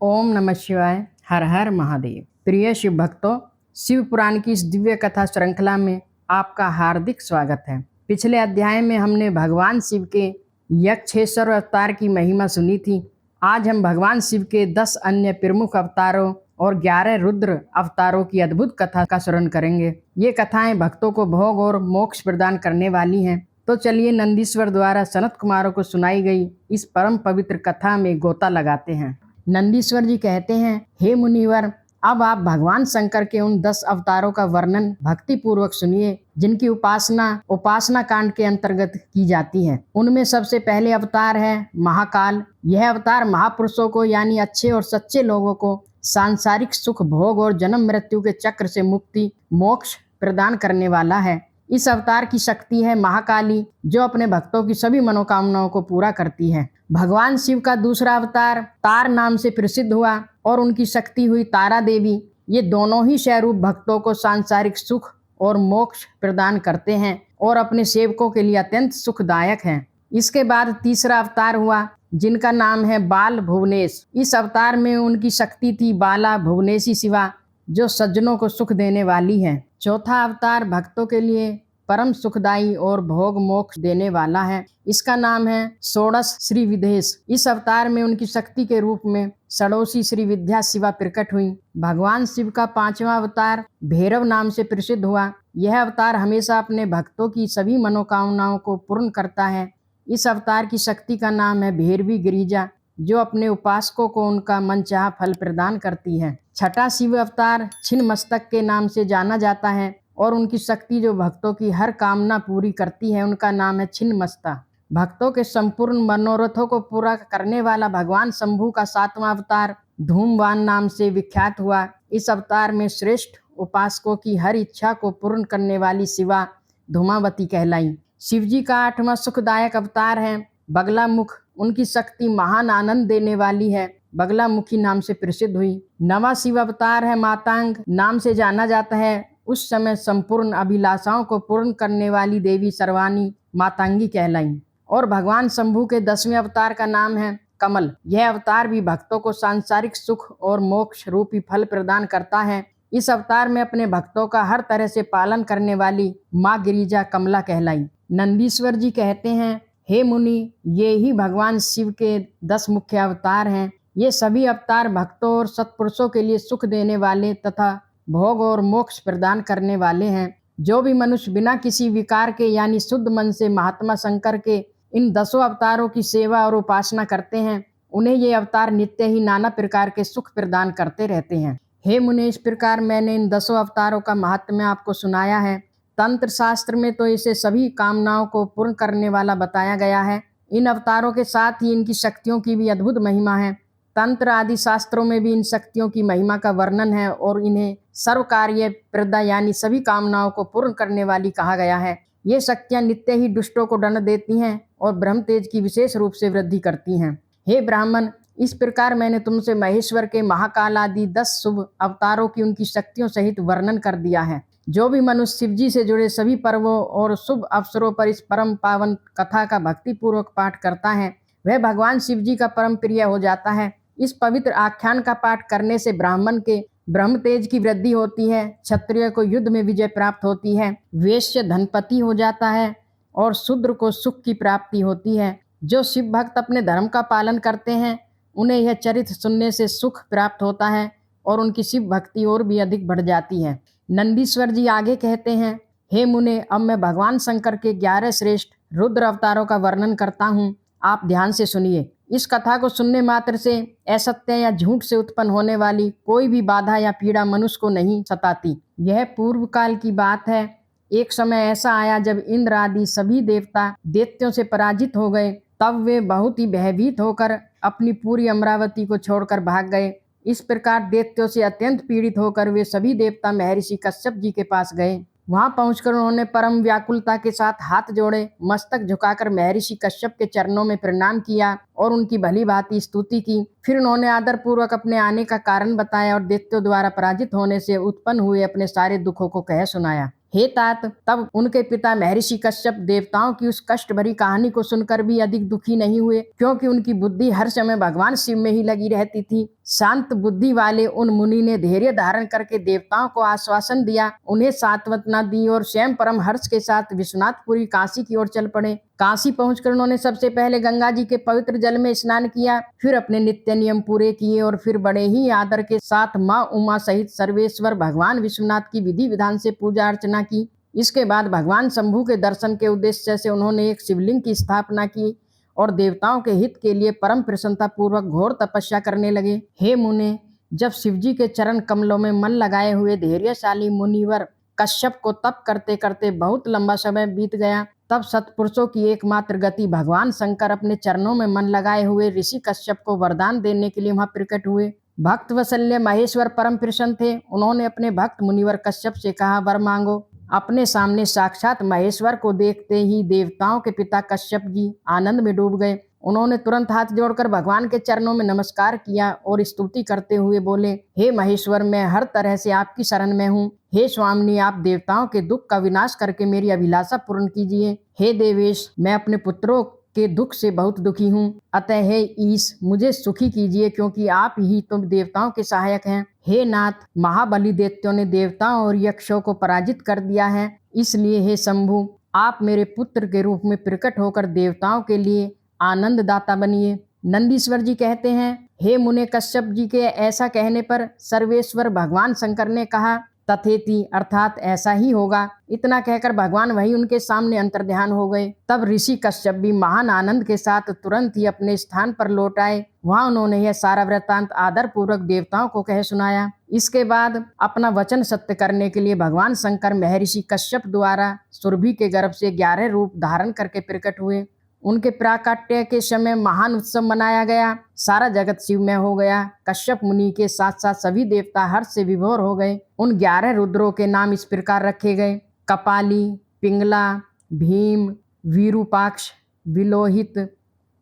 ओम नमः शिवाय। हर हर महादेव। प्रिय शिव भक्तों, शिव पुराण की इस दिव्य कथा श्रृंखला में आपका हार्दिक स्वागत है। पिछले अध्याय में हमने भगवान शिव के यक्षेश्वर अवतार की महिमा सुनी थी। आज हम भगवान शिव के 10 अन्य प्रमुख अवतारों और 11 रुद्र अवतारों की अद्भुत कथा का श्रवण करेंगे। ये कथाएं भक्तों को भोग और मोक्ष प्रदान करने वाली हैं। तो चलिए नंदीश्वर द्वारा सनत कुमारों को सुनाई गई इस परम पवित्र कथा में गोता लगाते हैं। नंदीश्वर जी कहते हैं, हे मुनिवर, अब आप भगवान शंकर के उन 10 अवतारों का वर्णन भक्ति पूर्वक सुनिए, जिनकी उपासना कांड के अंतर्गत की जाती है। उनमें सबसे पहले अवतार है महाकाल। यह अवतार महापुरुषों को यानी अच्छे और सच्चे लोगों को सांसारिक सुख भोग और जन्म मृत्यु के चक्र से मुक्ति मोक्ष प्रदान करने वाला है। इस अवतार की शक्ति है महाकाली, जो अपने भक्तों की सभी मनोकामनाओं को पूरा करती है। भगवान शिव का दूसरा अवतार तार नाम से प्रसिद्ध हुआ और उनकी शक्ति हुई तारा देवी। ये दोनों ही स्वरूप भक्तों को सांसारिक सुख और मोक्ष प्रदान करते हैं और अपने सेवकों के लिए अत्यंत सुखदायक हैं। इसके बाद तीसरा अवतार हुआ, जिनका नाम है बाल भुवनेश। इस अवतार में उनकी शक्ति थी बाला भुवनेशी शिवा, जो सज्जनों को सुख देने वाली है। चौथा अवतार भक्तों के लिए परम सुखदायी और भोग मोक्ष देने वाला है। इसका नाम है षोडश श्री विदेश। इस अवतार में उनकी शक्ति के रूप में षोडशी श्री विद्या शिवा प्रकट हुई। भगवान शिव का पांचवा अवतार भैरव नाम से प्रसिद्ध हुआ। यह अवतार हमेशा अपने भक्तों की सभी मनोकामनाओं को पूर्ण करता है। इस अवतार की शक्ति का नाम है भैरवी गिरिजा, जो अपने उपासकों को उनका मनचाहा फल प्रदान करती है। छठा शिव अवतार छिन्न मस्तक के नाम से जाना जाता है और उनकी शक्ति जो भक्तों की हर कामना पूरी करती है, उनका नाम है छिन्नमस्ता। भक्तों के संपूर्ण मनोरथों को पूरा करने वाला भगवान शंभू का सातवां अवतार धूमवान नाम से विख्यात हुआ। इस अवतार में श्रेष्ठ उपासकों की हर इच्छा को पूर्ण करने वाली शिवा धूमावती कहलाई। शिव जी का आठवां सुखदायक अवतार है बगलामुख। उनकी शक्ति महान आनंद देने वाली है, बगलामुखी नाम से प्रसिद्ध हुई। नवा शिव अवतार है मातांग नाम से जाना जाता है। उस समय संपूर्ण अभिलाषाओं को पूर्ण करने वाली देवी सर्वानी मातांगी कहलाई। और भगवान शंभू के 10वें अवतार का नाम है कमल। यह अवतार भी भक्तों को सांसारिक सुख और मोक्ष रूपी फल प्रदान करता है। इस अवतार में अपने भक्तों का हर तरह से पालन करने वाली माँ गिरिजा कमला कहलाई। नंदीश्वर जी कहते हैं, हे मुनि, ये ही भगवान शिव के 10 मुख्य अवतार हैं। ये सभी अवतार भक्तों और सत्पुरुषों के लिए सुख देने वाले तथा भोग और मोक्ष प्रदान करने वाले हैं। जो भी मनुष्य बिना किसी विकार के यानी शुद्ध मन से महात्मा शंकर के इन 10 अवतारों की सेवा और उपासना करते हैं, उन्हें ये अवतार नित्य ही नाना प्रकार के सुख प्रदान करते रहते हैं। हे मुनि, इस प्रकार मैंने इन 10 अवतारों का महात्म्य आपको सुनाया है। तंत्र शास्त्र में तो इसे सभी कामनाओं को पूर्ण करने वाला बताया गया है। इन अवतारों के साथ ही इनकी शक्तियों की भी अद्भुत महिमा है। तंत्र आदि शास्त्रों में भी इन शक्तियों की महिमा का वर्णन है और इन्हें सर्व कार्य प्रदा यानी सभी कामनाओं को पूर्ण करने वाली कहा गया है। ये शक्तियां नित्य ही दुष्टों को दंड देती हैं और ब्रह्म तेज की विशेष रूप से वृद्धि करती हैं। हे ब्राह्मण, इस प्रकार मैंने तुमसे महेश्वर के महाकाल आदि 10 शुभ अवतारों की उनकी शक्तियों सहित वर्णन कर दिया है। जो भी मनुष्य शिव जी से जुड़े सभी पर्वों और शुभ अवसरों पर इस परम पावन कथा का भक्ति पूर्वक पाठ करता है, वह भगवान शिव जी का परम प्रिय हो जाता है। इस पवित्र आख्यान का पाठ करने से ब्राह्मण के ब्रह्म तेज की वृद्धि होती है, क्षत्रिय को युद्ध में विजय प्राप्त होती है, वैश्य धनपति हो जाता है और शूद्र को सुख की प्राप्ति होती है। जो शिव भक्त अपने धर्म का पालन करते हैं, उन्हें यह चरित्र सुनने से सुख प्राप्त होता है और उनकी शिव भक्ति और भी अधिक बढ़ जाती है। नंदीश्वर जी आगे कहते हैं, हे मुने, अब मैं भगवान शंकर के 11 श्रेष्ठ रुद्र अवतारों का वर्णन करता हूँ। आप ध्यान से सुनिए। इस कथा को सुनने मात्र से असत्य या झूठ से उत्पन्न होने वाली कोई भी बाधा या पीड़ा मनुष्य को नहीं सताती। यह पूर्व काल की बात है। एक समय ऐसा आया जब इंद्र आदि सभी देवता दैत्यों से पराजित हो गए। तब वे बहुत ही भयभीत होकर अपनी पूरी अमरावती को छोड़कर भाग गए। इस प्रकार दैत्यों से अत्यंत पीड़ित होकर वे सभी देवता महर्षि कश्यप जी के पास गए। वहां पहुंचकर उन्होंने परम व्याकुलता के साथ हाथ जोड़े, मस्तक झुकाकर महर्षि कश्यप के चरणों में प्रणाम किया और उनकी भली भांति स्तुति की। फिर उन्होंने आदर पूर्वक अपने आने का कारण बताया और दैत्यों द्वारा पराजित होने से उत्पन्न हुए अपने सारे दुखों को कह सुनाया। हे तात, तब उनके पिता महर्षि कश्यप देवताओं की उस कष्ट भरी कहानी को सुनकर भी अधिक दुखी नहीं हुए, क्योंकि उनकी बुद्धि हर समय भगवान शिव में ही लगी रहती थी। शांत बुद्धि वाले उन मुनि ने धैर्य धारण करके देवताओं को आश्वासन दिया, उन्हें सांत्वना दी और स्वयं परम हर्ष के साथ विश्वनाथपुरी काशी की ओर चल पड़े। काशी पहुंचकर उन्होंने सबसे पहले गंगा जी के पवित्र जल में स्नान किया, फिर अपने नित्य नियम पूरे किए और फिर बड़े ही आदर के साथ माँ उमा सहित सर्वेश्वर भगवान विश्वनाथ की विधि विधान से पूजा अर्चना की। इसके बाद भगवान शंभु के दर्शन के उद्देश्य से उन्होंने एक शिवलिंग की स्थापना की और देवताओं के हित के लिए परम प्रसन्नता पूर्वक घोर तपस्या करने लगे। हे मुने, जब शिवजी के चरण कमलों में मन लगाए हुए धैर्यशाली मुनिवर कश्यप को तप करते करते बहुत लंबा समय बीत गया, तब सत्पुरुषों की एकमात्र गति भगवान शंकर अपने चरणों में मन लगाए हुए ऋषि कश्यप को वरदान देने के लिए वहां प्रकट हुए। भक्त वत्सल्य महेश्वर परम प्रसन्न थे। उन्होंने अपने भक्त मुनिवर कश्यप से कहा, वर मांगो। अपने सामने साक्षात महेश्वर को देखते ही देवताओं के पिता कश्यप जी आनंद में डूब गए। उन्होंने तुरंत हाथ जोड़कर भगवान के चरणों में नमस्कार किया और स्तुति करते हुए बोले, हे महेश्वर, मैं हर तरह से आपकी शरण में हूँ। हे स्वामिनी, आप देवताओं के दुख का विनाश करके मेरी अभिलाषा पूर्ण कीजिए। हे देवेश, मैं अपने पुत्रों के दुख से बहुत दुखी हूँ, अतः हे ईश, मुझे सुखी कीजिए, क्योंकि आप ही तो देवताओं के सहायक हैं। हे नाथ, महाबली दैत्यों ने देवताओं और यक्षों को पराजित कर दिया है, इसलिए हे शंभु, आप मेरे पुत्र के रूप में प्रकट होकर देवताओं के लिए आनंद दाता बनिए। नंदीश्वर जी कहते हैं, हे मुने कश्यप जी के ऐसा कहने पर सर्वेश्वर भगवान शंकर ने कहा, तथेति, अर्थात ऐसा ही होगा। इतना कहकर भगवान वही उनके सामने अंतर्ध्यान हो गए। तब ऋषि कश्यप भी महान आनंद के साथ तुरंत ही अपने स्थान पर लौट आए। वहां उन्होंने यह सारा वृत्तांत आदर पूर्वक देवताओं को कह सुनाया। इसके बाद अपना वचन सत्य करने के लिए भगवान शंकर महर्षि कश्यप द्वारा सुरभि के गर्भ से 11 रूप धारण करके प्रकट हुए। उनके प्राकट्य के समय महान उत्सव मनाया गया। सारा जगत शिवमय हो गया। कश्यप मुनि के साथ साथ सभी देवता हर्ष से विभोर हो गए। उन 11 रुद्रों के नाम इस प्रकार रखे गए, कपाली, पिंगला, भीम, वीरूपाक्ष, विलोहित,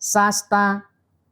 शास्ता,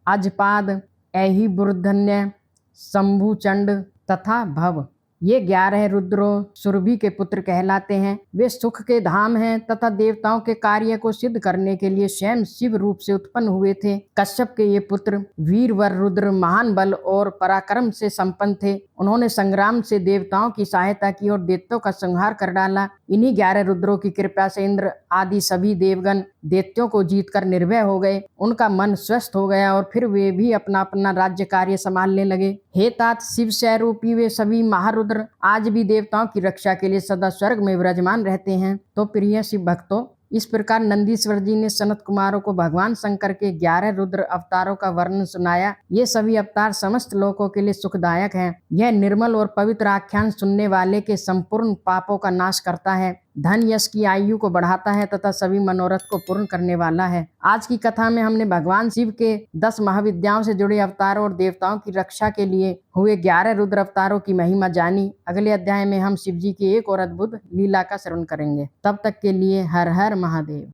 अजपाद, ऐहिबुर्धन्य, शंभुचंड तथा भव। ये 11 रुद्रों सुरभि के पुत्र कहलाते हैं। वे सुख के धाम हैं तथा देवताओं के कार्य को सिद्ध करने के लिए स्वयं शिव रूप से उत्पन्न हुए थे। कश्यप के ये पुत्र वीरवर रुद्र महान बल और पराक्रम से संपन्न थे। उन्होंने संग्राम से देवताओं की सहायता की और दैत्यों का संहार कर डाला। इन्हीं 11 रुद्रों की कृपा से इंद्र आदि सभी देवगण दैत्यों को जीतकर निर्भय हो गए। उनका मन स्वस्थ हो गया और फिर वे भी अपना अपना राज्य कार्य संभालने लगे। हे तात, शिव स्वरूपी वे सभी महारुद्र आज भी देवताओं की रक्षा के लिए सदा स्वर्ग में विराजमान रहते हैं। तो प्रिय शिव भक्तों, इस प्रकार नंदीश्वर जी ने सनत कुमारों को भगवान शंकर के 11 रुद्र अवतारों का वर्णन सुनाया। ये सभी अवतार समस्त लोगों के लिए सुखदायक हैं। यह निर्मल और पवित्र आख्यान सुनने वाले के संपूर्ण पापों का नाश करता है, धन यश की आयु को बढ़ाता है तथा सभी मनोरथ को पूर्ण करने वाला है। आज की कथा में हमने भगवान शिव के 10 महाविद्याओं से जुड़े अवतारों और देवताओं की रक्षा के लिए हुए 11 रुद्र अवतारों की महिमा जानी। अगले अध्याय में हम शिव जी की एक और अद्भुत लीला का श्रवण करेंगे। तब तक के लिए हर हर महादेव।